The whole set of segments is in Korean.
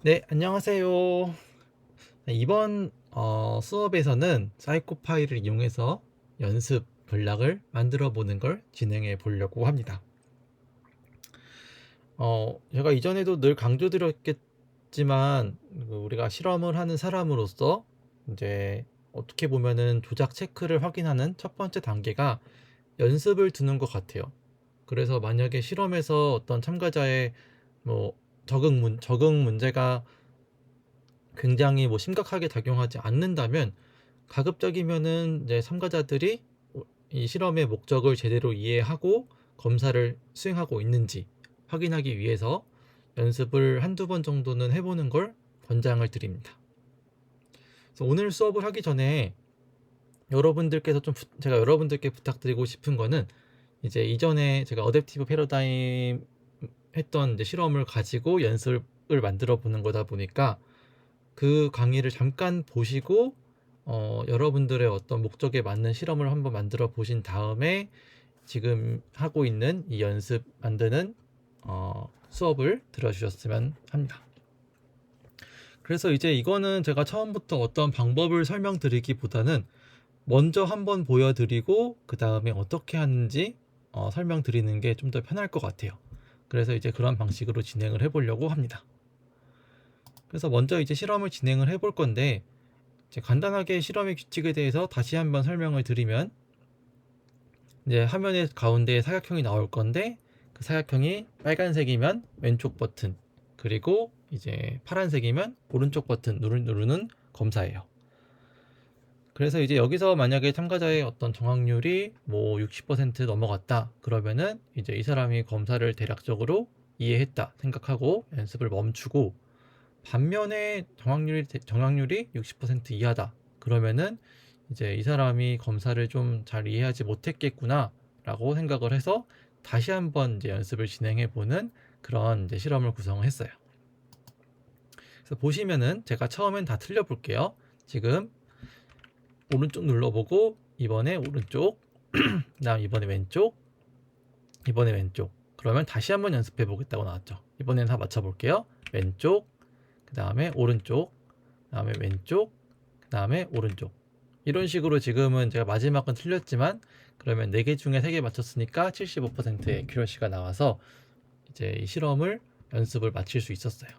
네, 안녕하세요. 이번 수업에서는 사이코 파일을 이용해서 연습 전략을 만들어 보는 걸 진행해 보려고 합니다. 제가 이전에도 늘 강조드렸겠지만 우리가 실험을 하는 사람으로서 이제 어떻게 보면은 조작 체크를 확인하는 첫 번째 단계가 연습을 두는 것 같아요. 그래서 만약에 실험에서 어떤 참가자의 뭐 적응 문제가 굉장히 심각하게 작용하지 않는다면 가급적이면은 이제 참가자들이 이 실험의 목적을 제대로 이해하고 검사를 수행하고 있는지 확인하기 위해서 연습을 한두 번 정도는 해보는 걸 권장을 드립니다. 그래서 오늘 수업을 하기 전에 제가 여러분들께 부탁드리고 싶은 거는 이제 이전에 제가 어댑티브 패러다임 했던 이제 실험을 가지고 연습을 만들어 보는 거다 보니까 그 강의를 잠깐 보시고 여러분들의 어떤 목적에 맞는 실험을 한번 만들어 보신 다음에 지금 하고 있는 이 연습 만드는 수업을 들어주셨으면 합니다. 그래서 이제 이거는 제가 처음부터 어떤 방법을 설명드리기보다는 먼저 한번 보여드리고 그 다음에 어떻게 하는지 설명드리는 게 좀 더 편할 것 같아요. 그래서 이제 그런 방식으로 진행을 해보려고 합니다. 그래서 먼저 이제 실험을 진행을 해볼 건데 이제 간단하게 실험의 규칙에 대해서 다시 한번 설명을 드리면 이제 화면의 가운데에 사각형이 나올 건데 그 사각형이 빨간색이면 왼쪽 버튼 그리고 이제 파란색이면 오른쪽 버튼 누르는 검사예요. 그래서 이제 여기서 만약에 참가자의 어떤 정확률이 60% 넘어갔다 그러면은 이제 이 사람이 검사를 대략적으로 이해했다 생각하고 연습을 멈추고, 반면에 정확률이 60% 이하다 그러면은 이제 이 사람이 검사를 좀 잘 이해하지 못했겠구나 라고 생각을 해서 다시 한번 이제 연습을 진행해 보는 그런 이제 실험을 구성했어요. 그래서 보시면은 제가 처음엔 다 틀려 볼게요. 지금 오른쪽 눌러보고 이번에 오른쪽 그다음 이번에 왼쪽 이번에 왼쪽, 그러면 다시 한번 연습해 보겠다고 나왔죠. 이번엔 다 맞춰 볼게요. 왼쪽 그 다음에 오른쪽 그 다음에 왼쪽 그 다음에 오른쪽, 이런 식으로 지금은 제가 마지막은 틀렸지만 그러면 4개 중에 3개 맞췄으니까 75%의 액큐러시가 나와서 이제 이 실험을 연습을 마칠 수 있었어요.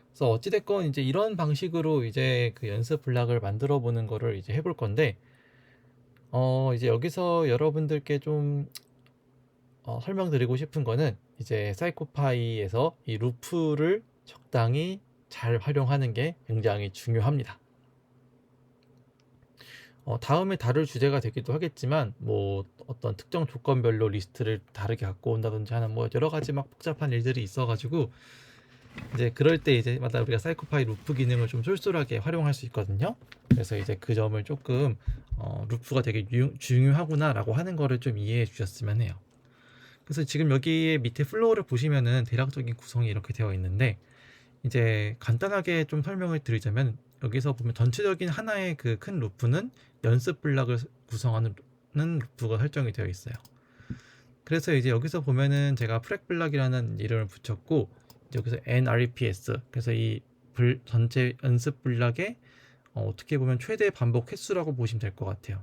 그래서 어찌됐건 이제 이런 방식으로 이제 그 연습 블락을 만들어 보는 거를 이제 해볼 건데, 이제 여기서 여러분들께 좀 설명드리고 싶은 거는 이제 사이코파이에서 이 루프를 적당히 잘 활용하는 게 굉장히 중요합니다. 다음에 다룰 주제가 되기도 하겠지만 어떤 특정 조건별로 리스트를 다르게 갖고 온다든지 하는 여러 가지 막 복잡한 일들이 있어가지고 이제 그럴 때 이제마다 우리가 사이코파이 루프 기능을 좀 쏠쏠하게 활용할 수 있거든요. 그래서 이제 그 점을 조금 루프가 되게 중요하구나라고 하는 거를 좀 이해해 주셨으면 해요. 그래서 지금 여기 밑에 플로우를 보시면은 대략적인 구성이 이렇게 되어 있는데, 이제 간단하게 좀 설명을 드리자면 여기서 보면 전체적인 하나의 그 큰 루프는 연습 블락을 구성하는 루프가 설정이 되어 있어요. 그래서 이제 여기서 보면은 제가 프렉 블락이라는 이름을 붙였고, 여기서 NRPS, 그래서 이 전체 연습 블락의 어떻게 보면 최대 반복 횟수라고 보시면 될 것 같아요.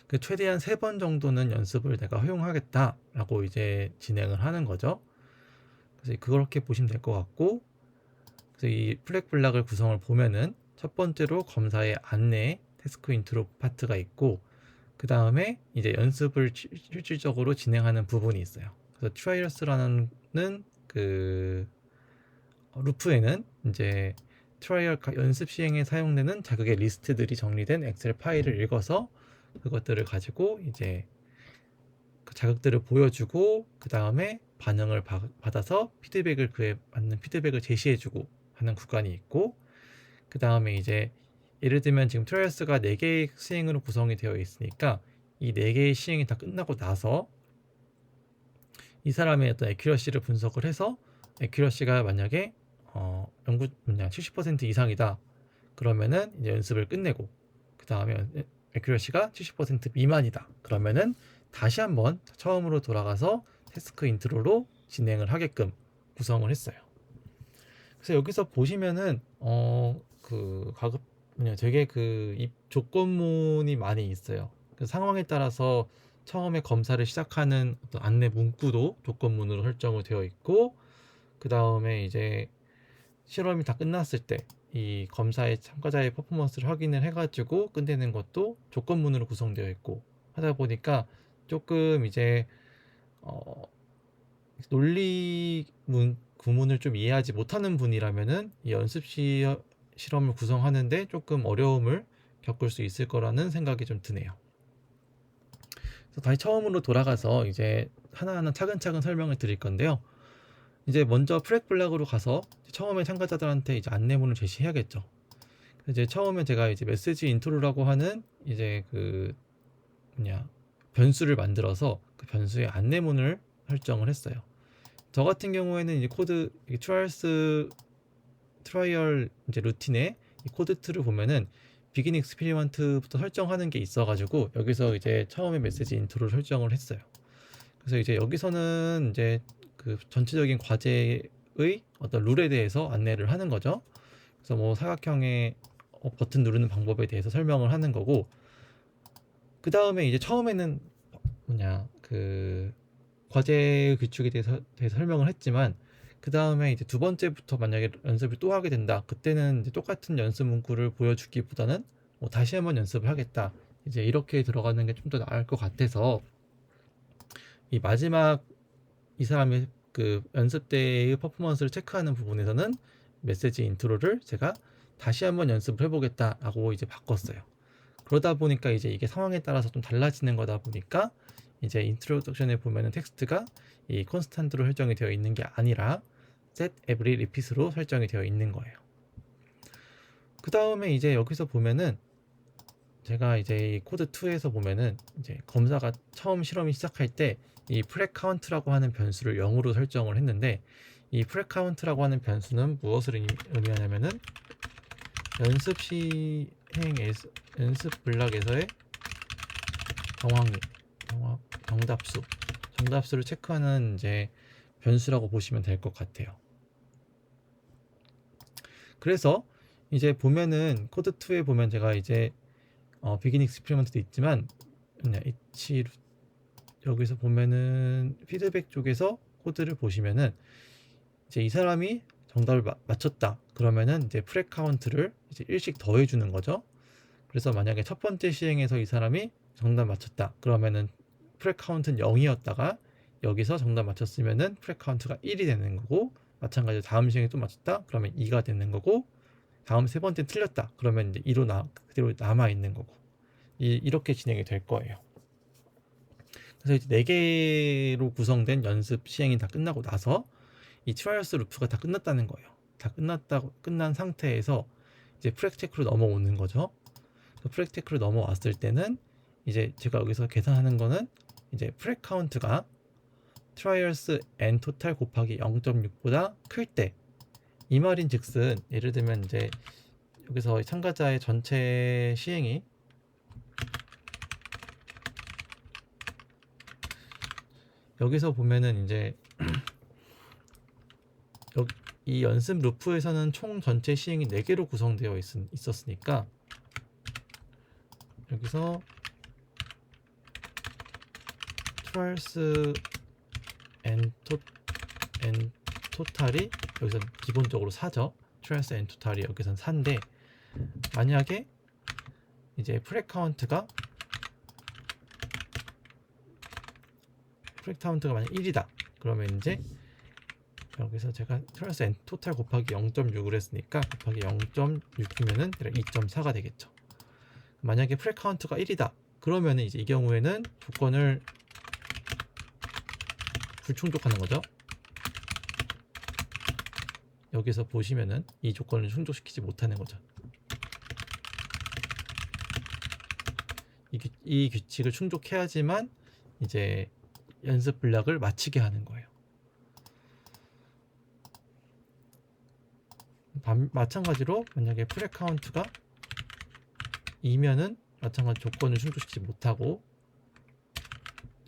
그 최대한 3번 정도는 연습을 내가 허용하겠다라고 이제 진행을 하는 거죠. 그래서 그렇게 보시면 될 것 같고, 그래서 이 플렉 블락을 구성을 보면은 첫 번째로 검사의 안내 태스크 인트로 파트가 있고, 그 다음에 이제 연습을 실질적으로 진행하는 부분이 있어요. 그래서 트라이얼스라는 그 루프에는 이제 트라이얼 연습 시행에 사용되는 자극의 리스트들이 정리된 엑셀 파일을 읽어서 그것들을 가지고 이제 그 자극들을 보여주고 그 다음에 반응을 받아서 그에 맞는 피드백을 제시해주고 하는 구간이 있고, 그 다음에 이제 예를 들면 지금 트라이얼스가 4개의 시행으로 구성이 되어 있으니까 이 4개의 시행이 다 끝나고 나서 이 사람의 어떤 액큐러시를 분석을 해서 액큐러시가 만약에 연구 70% 이상이다 그러면은 이제 연습을 끝내고, 그 다음에 액큐러시가 70% 미만이다 그러면은 다시 한번 처음으로 돌아가서 태스크 인트로로 진행을 하게끔 구성을 했어요. 그래서 여기서 보시면은 그 가급 뭐냐 되게 그 입 조건문이 많이 있어요. 그 상황에 따라서 처음에 검사를 시작하는 어떤 안내 문구도 조건문으로 설정이 되어 있고, 그 다음에 이제 실험이 다 끝났을 때 이 검사의 참가자의 퍼포먼스를 확인을 해가지고 끝내는 것도 조건문으로 구성되어 있고 하다 보니까 조금 이제 어, 논리 구문을 좀 이해하지 못하는 분이라면은 이 실험을 구성하는데 조금 어려움을 겪을 수 있을 거라는 생각이 좀 드네요. 그래서 다시 처음으로 돌아가서 이제 하나하나 차근차근 설명을 드릴 건데요. 이제 먼저 프렉블락으로 가서 처음에 참가자들한테 이제 안내문을 제시해야겠죠. 이제 처음에 제가 이제 메시지 인트로라고 하는 이제 그 뭐냐 변수를 만들어서 그 변수의 안내문을 설정을 했어요. 저 같은 경우에는 이제 코드 트라이얼 이제 루틴에 이 코드 틀을 보면은 비긴 익스피리먼트부터 설정하는 게 있어가지고 여기서 이제 처음에 메시지 인트로를 설정을 했어요. 그래서 이제 여기서는 이제 그 전체적인 과제의 어떤 룰에 대해서 안내를 하는 거죠. 그래서 뭐 사각형의 버튼 누르는 방법에 대해서 설명을 하는 거고, 그 다음에 이제 처음에는 뭐냐 그 과제 규칙에 대해서 설명을 했지만, 그 다음에 이제 두 번째부터 만약에 연습을 또 하게 된다, 그때는 이제 똑같은 연습 문구를 보여주기보다는 뭐 다시 한번 연습을 하겠다, 이제 이렇게 들어가는 게 좀 더 나을 것 같아서 이 마지막 이 사람의 그 연습 때의 퍼포먼스를 체크하는 부분에서는 메시지 인트로를 제가 다시 한번 연습을 해보겠다라고 이제 바꿨어요. 그러다 보니까 이제 이게 상황에 따라서 좀 달라지는 거다 보니까 이제 인트로덕션에 보면은 텍스트가 이 콘스탄트로 설정이 되어 있는 게 아니라 set every repeat로 설정이 되어 있는 거예요. 그 다음에 이제 여기서 보면은 제가 이제 이 코드 2에서 보면은 이제 검사가 처음 실험이 시작할 때 이 프렉 카운트라고 하는 변수를 0으로 설정을 했는데, 이 프렉 카운트라고 하는 변수는 무엇을 의미하냐면은 연습 블락에서의 정답수를 체크하는 이제 변수라고 보시면 될 것 같아요. 그래서 이제 보면은 코드 2에 보면 제가 이제 비긴 익스피리먼트도 있지만 여기서 보면은 피드백 쪽에서 코드를 보시면은 이제 이 사람이 정답을 맞췄다 그러면은 이제 프렉 카운트를 이제 1씩 더해 주는 거죠. 그래서 만약에 첫 번째 시행에서 이 사람이 정답 맞췄다 그러면은 프렉 카운트는 0이었다가 여기서 정답 맞췄으면은 프렉 카운트가 1이 되는 거고, 마찬가지로 다음 시행에 또 맞췄다 그러면 2가 되는 거고, 다음 세 번째 틀렸다 그러면 이제 2로 그대로 남아 있는 거고, 이렇게 진행이 될 거예요. 그래서 이제 4개로 구성된 연습 시행이 다 끝나고 나서 이 트라이얼스 루프가 다 끝났다는 거예요. 다 끝난 상태에서 이제 프랙 체크로 넘어오는 거죠. 프랙 체크로 넘어왔을 때는 이제 제가 여기서 계산하는 거는 이제 프랙 카운트가 트라이얼스 n 토탈 곱하기 0.6보다 클 때, 이 말인 즉슨 예를 들면 이제 여기서 참가자의 전체 시행이 여기서 보면은 이제 이 연습 루프에서는 총 전체 시행이 4개로 구성되어 있었으니까 여기서 트라이얼스 n 토탈이 여기서 기본적으로 4죠. 트라이얼스 n 토탈이 여기선 4인데, 만약에 이제 프렉 카운트가 만약 1이다 그러면 이제 여기서 제가 트라이얼스 n 토탈 곱하기 0.6을 했으니까 곱하기 0.6이면은 2.4가 되겠죠. 만약에 프렉 카운트가 1이다 그러면은 이제 이 경우에는 조건을 불충족하는 거죠. 여기서 보시면은 이 조건을 충족시키지 못하는 거죠. 이 규칙을 충족해야지만 이제 연습 블락을 마치게 하는 거예요. 마찬가지로 만약에 프렉 카운트가 2면은 마찬가지 조건을 충족시키지 못하고,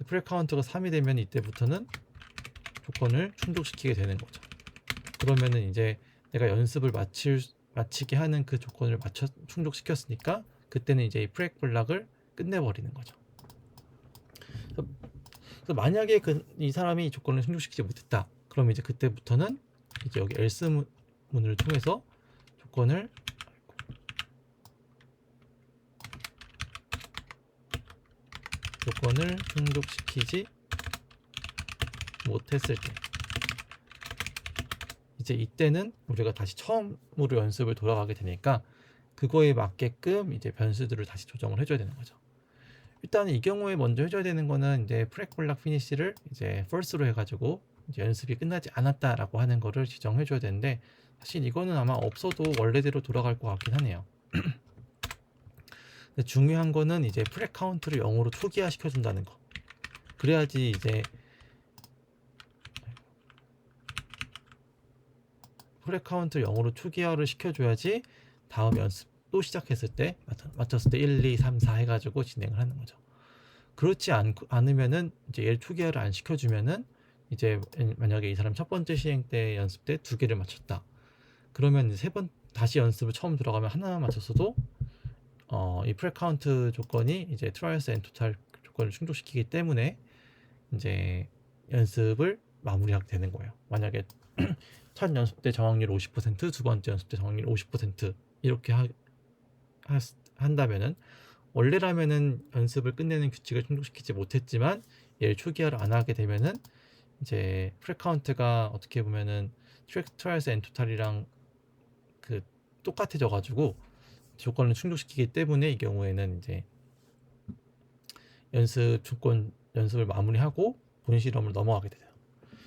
프렉 카운트가 3이 되면 이때부터는 조건을 충족시키게 되는 거죠. 그러면은 이제 내가 연습을 마치게 하는 그 조건을 충족시켰으니까 그때는 이제 이 프렉 블락을 끝내버리는 거죠. 그래서 만약에 이 사람이 이 조건을 충족시키지 못했다. 그럼 이제 그때부터는 이제 여기 else 문을 통해서 조건을 충족시키지 못했을 때, 이제 이때는 우리가 다시 처음으로 연습을 돌아가게 되니까 그거에 맞게끔 이제 변수들을 다시 조정을 해줘야 되는 거죠. 일단 이 경우에 먼저 해줘야 되는 거는 이제 프렉 블락 피니시를 이제 false로 해가지고 이제 연습이 끝나지 않았다라고 하는 거를 지정해줘야 되는데, 사실 이거는 아마 없어도 원래대로 돌아갈 것 같긴 하네요. 근데 중요한 거는 이제 프렉 카운트를 0으로 초기화 시켜준다는 거. 그래야지 이제 프렉 카운트를 0으로 초기화를 시켜줘야지 다음 연습 또 시작했을 때 맞췄을 때 1, 2, 3, 4 해가지고 진행을 하는 거죠. 그렇지 않으면은 이제 얘를 초기화를 안 시켜주면은 이제 만약에 이 사람 첫 번째 시행 때 연습 때 2개를 맞췄다. 그러면 이제 3번 다시 연습을 처음 들어가면 하나만 맞췄어도 이 프렉 카운트 조건이 이제 트라이얼스 앤 토탈 조건을 충족시키기 때문에 이제 연습을 마무리하게 되는 거예요. 만약에 첫 연습 때 정확률 50%, 두 번째 연습 때 정확률 50% 이렇게 한다면은, 원래라면은 연습을 끝내는 규칙을 충족시키지 못했지만 얘를 초기화를 안 하게 되면은 이제 프렉 카운트가 어떻게 보면은 트라이얼스 앤 토탈이랑 그 똑같아져 가지고 조건을 충족시키기 때문에 이 경우에는 이제 연습을 마무리하고 본 실험을 넘어가게 돼요.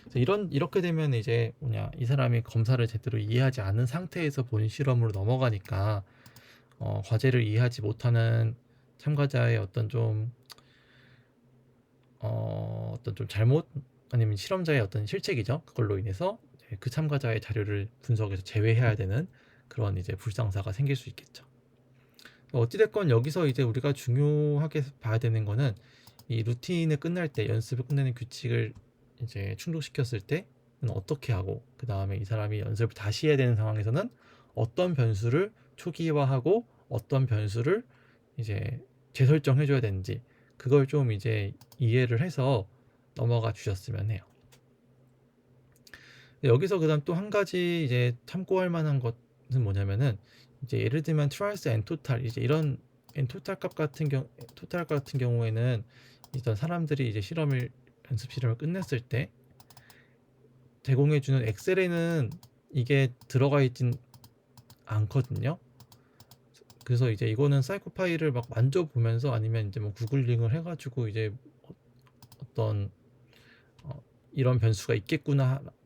그래서 이렇게 되면 이제 이 사람이 검사를 제대로 이해하지 않은 상태에서 본 실험으로 넘어가니까 과제를 이해하지 못하는 참가자의 어떤 좀 잘못, 아니면 실험자의 어떤 실책이죠. 그걸로 인해서 그 참가자의 자료를 분석해서 제외해야 되는 그런 이제 불상사가 생길 수 있겠죠. 어찌됐건 여기서 이제 우리가 중요하게 봐야 되는 거는 이 루틴을 끝날 때, 연습을 끝내는 규칙을 이제 충족시켰을 때는 어떻게 하고, 그 다음에 이 사람이 연습을 다시 해야 되는 상황에서는 어떤 변수를 초기화하고 어떤 변수를 이제 재설정해 줘야 되는지, 그걸 좀 이제 이해를 해서 넘어가 주셨으면 해요. 여기서 그다음 또 한 가지 이제 참고할 만한 것은 뭐냐면은, 이제 예를 들면 트라이얼스 앤 토탈, 이제 이런 토탈 값 같은 경우에는 일단 사람들이 이제 연습 실험을 끝냈을 때 제공해주는 엑셀에는 이게 들어가 있진 않거든요. 그래서 이제 이거는 사이코 파일을 막 만져보면서, 아니면 이제 뭐 구글링을 해가지고 이제 어떤 이런 변수가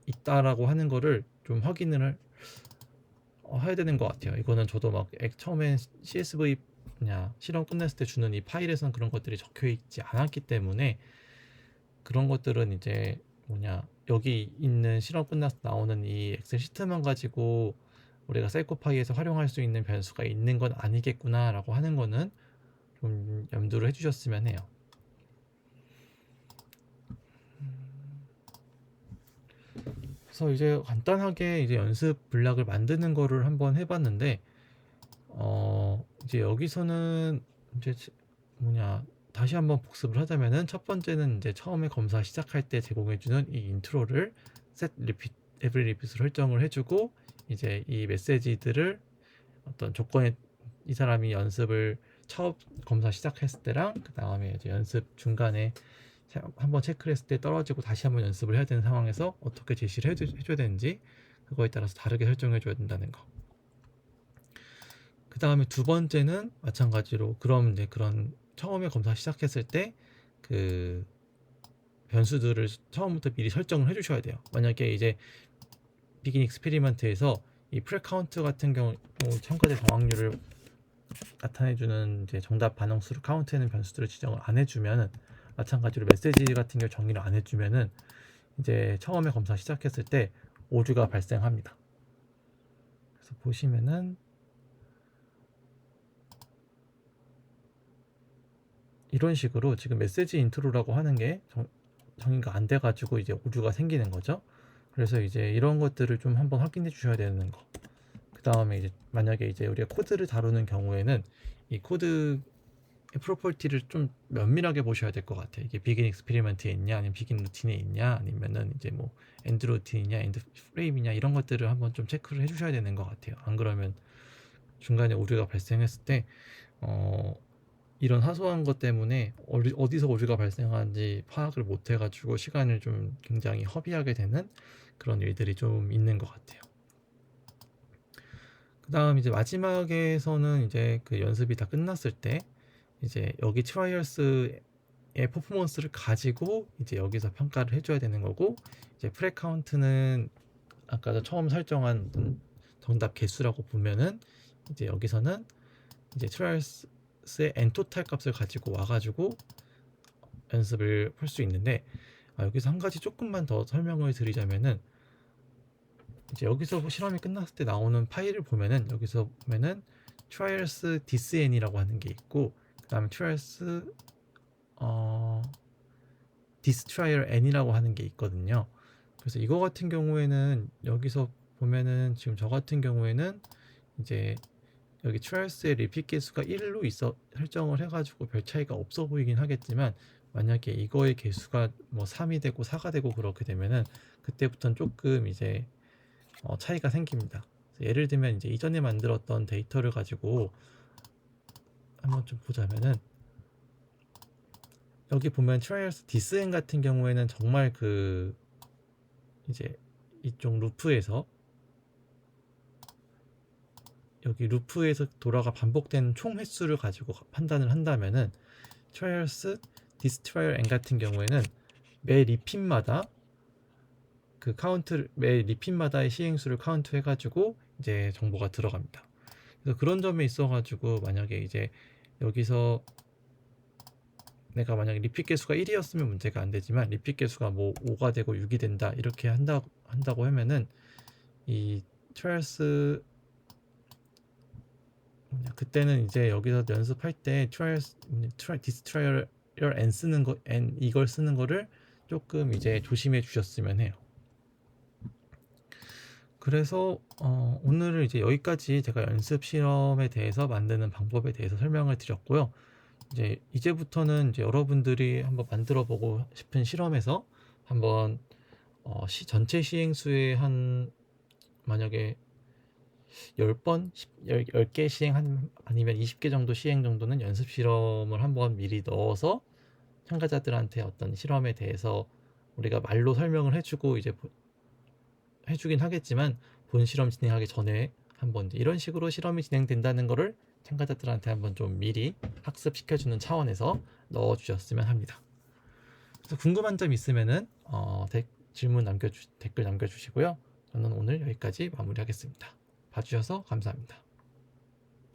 있다라고 하는 거를 좀 확인을 해야 되는 것 같아요. 이거는 저도 막 처음에 CSV 실험 끝냈을 때 주는 이 파일에선 그런 것들이 적혀 있지 않았기 때문에, 그런 것들은 이제 여기 있는 실험 끝나서 나오는 이 엑셀 시트만 가지고 우리가 사이코파이에서 활용할 수 있는 변수가 있는 건 아니겠구나 라고 하는 거는 좀 염두를 해주셨으면 해요. 그래서 이제 간단하게 이제 연습 블락을 만드는 거를 한번 해봤는데, 이제 여기서는 이제 다시 한번 복습을 하자면은, 첫 번째는 이제 처음에 검사 시작할 때 제공해주는 이 인트로를 set repeat every repeat으로 설정을 해주고, 이제 이 메시지들을 어떤 조건에, 이 사람이 연습을 처음 검사 시작했을 때랑 그 다음에 이제 연습 중간에 한번 체크를 했을 때 떨어지고 다시 한번 연습을 해야 되는 상황에서 어떻게 제시를 해줘야 되는지, 그거에 따라서 다르게 설정해 줘야 된다는 거. 그 다음에 두 번째는 마찬가지로, 그럼 이제 그런 처음에 검사 시작했을 때 그 변수들을 처음부터 미리 설정을 해주셔야 돼요. 만약에 이제 비긴 익스페리먼트에서 이 프레 카운트 같은 경우 참가자 정확률을 나타내주는 이제 정답 반응수를 카운트하는 변수들을 지정을 안 해주면은, 마찬가지로 메시지 같은 경우 정의를 안 해주면은 이제 처음에 검사 시작했을 때 오류가 발생합니다. 그래서 보시면은 이런 식으로 지금 메시지 인트로라고 하는 게 정의가 안 돼가지고 이제 오류가 생기는 거죠. 그래서 이제 이런 것들을 좀 한번 확인해 주셔야 되는 거. 그다음에 이제 만약에 이제 우리가 코드를 다루는 경우에는 이 코드의 프로퍼티를 좀 면밀하게 보셔야 될 것 같아요. 이게 비긴 익스페리먼트에 있냐, 아니면 비긴 루틴에 있냐, 아니면은 이제 뭐 엔드 루틴이냐, 엔드 프레임이냐 이런 것들을 한번 좀 체크를 해주셔야 되는 것 같아요. 안 그러면 중간에 오류가 발생했을 때 이런 사소한 것 때문에 어디서 오류가 발생하는지 파악을 못 해가지고 시간을 좀 굉장히 허비하게 되는 그런 일들이 좀 있는 것 같아요. 그 다음 이제 마지막에서는 이제 그 연습이 다 끝났을 때 이제 여기 트라이얼스의 퍼포먼스를 가지고 이제 여기서 평가를 해줘야 되는 거고, 이제 프레 카운트는 아까 처음 설정한 정답 개수라고 보면은 이제 여기서는 이제 트라이얼스의 n 토탈 값을 가지고 와가지고 연습을 할 수 있는데, 여기서 한 가지 조금만 더 설명을 드리자면은 이제 여기서 실험이 끝났을 때 나오는 파일을 보면은 여기서 보면은 trials thisn이라고 하는 게 있고, 그 다음에 trials distrial n이라고 하는 게 있거든요. 그래서 이거 같은 경우에는 여기서 보면은 지금 저 같은 경우에는 이제 여기 trials의 리핏 개수가 1로 있어 설정을 해가지고 별 차이가 없어 보이긴 하겠지만, 만약에 이거의 개수가 뭐 3이 되고 4가 되고 그렇게 되면은 그때부터는 조금 이제 차이가 생깁니다. 예를 들면 이제 이전에 만들었던 데이터를 가지고 한번 좀 보자면은, 여기 보면 트라이얼스 디스N 같은 경우에는 정말 그 이제 이쪽 루프에서 여기 루프에서 돌아가 반복된 총 횟수를 가지고 판단을 한다면은 트라이얼스 디스트라이얼 N 같은 경우에는 매 리핏마다 그 카운트, 매 리핏마다의 시행수를 카운트 해가지고 이제 정보가 들어갑니다. 그래서 그런 점에 있어가지고 만약에 이제 여기서 내가 만약에 리핏 개수가 1이었으면 문제가 안 되지만 리핏 개수가 뭐 5가 되고 6이 된다 이렇게 한다고 하면은 이 트라이얼스 그때는 이제 여기서 연습할 때 디스트라이얼 n 쓰는 거 n 이걸 쓰는 거를 조금 이제 조심해 주셨으면 해요. 그래서 오늘은 이제 여기까지 제가 연습 실험에 대해서 만드는 방법에 대해서 설명을 드렸고요. 이제부터는 이제 여러분들이 한번 만들어 보고 싶은 실험에서 한번 전체 시행수의 한 만약에 10번, 10개 시행 아니면 20개 정도 시행 정도는 연습 실험을 한번 미리 넣어서 참가자들한테 어떤 실험에 대해서 우리가 말로 설명을 해주고 이제 해주긴 하겠지만 본 실험 진행하기 전에 한번 이런 식으로 실험이 진행된다는 거를 참가자들한테 한번 좀 미리 학습시켜주는 차원에서 넣어주셨으면 합니다. 그래서 궁금한 점 있으면은 댓글 남겨주시고요. 저는 오늘 여기까지 마무리하겠습니다. 봐주셔서 감사합니다.